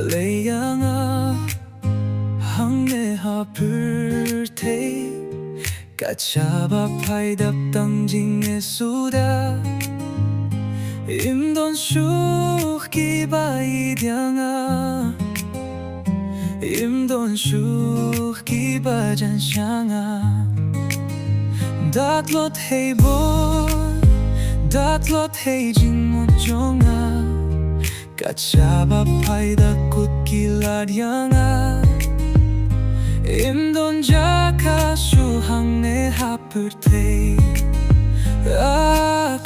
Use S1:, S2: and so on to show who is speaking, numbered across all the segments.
S1: baleyanga hangne hapurte kachaba paidap tangjinge suda imdon shuh kibaidanga imdon shuh kibajansyanga datlot hey boy datlot hey jingmojonga kachaba paida kutkiladyanga imdon jaka shuhangne hapurte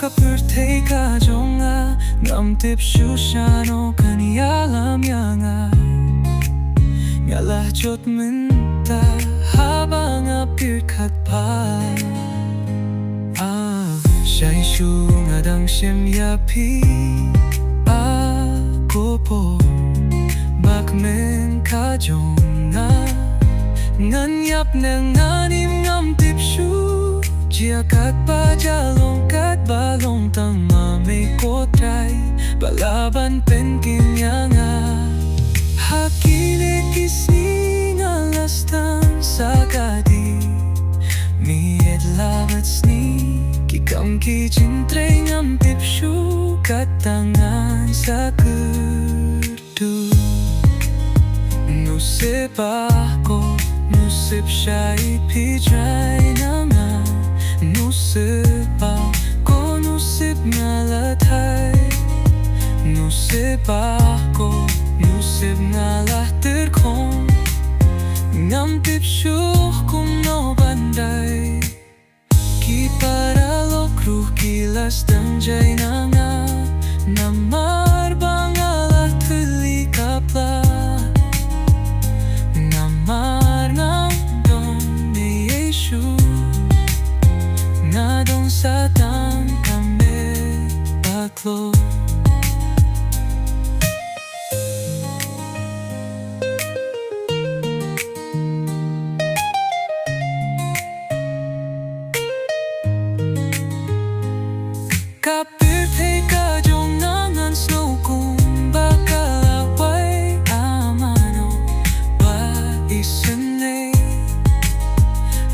S1: kapurte kajonga namtip shushano kanialamyanga ngalah jot minta habang apirkat pa Siya'y siyungadang siyem yapi ako po bakmen kajong na nganyap ng anim ngam tipsyu Jia kat pa jalong kat balong tang mame kotray balaban pen kinyanga hakile kisni ngalastan sakadi miet labat sni Kikam kijintre ngam tipsyu katangan sa kerdu Nusip ako, nusip siya'y pijay naman Nusip ako, nusip nga latay Nusip ako, nusip nga lahtir kong Ngam tipsyu kung no banday Kiparalok ruh kilas dangjay na nga Namar bangalah tuli kapla Namar ng don ni Yesu Nga don satan kami batlo Kapirte kajong nangan snow kung bakalaway amano ba isenay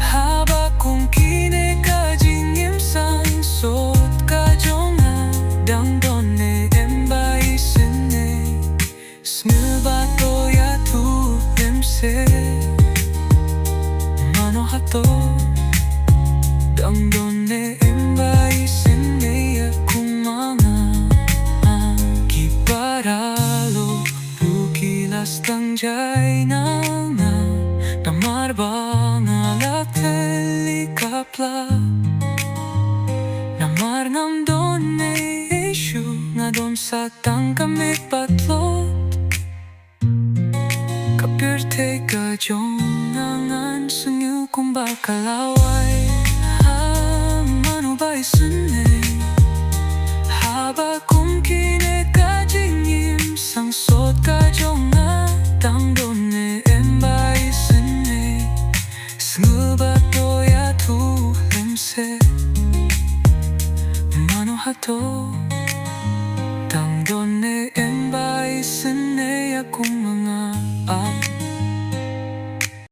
S1: Haba kung kine kajingim sang sot kajong na dangdon ne emba isenay Snubato ya tu emse Mano hato dangdon ne emba isenay Tangjay na nga Tamar ba nga lateli kapla Namar ngam don ne Yesu Nga don sa tangkamit patlot Kapirte kajong nangan Sungyo kung bakalaway Mano ba isunay Haba kung kine kajingim Sang sot kajong Tangdon ne emba isenay Snubato ya tu lemse Mano hato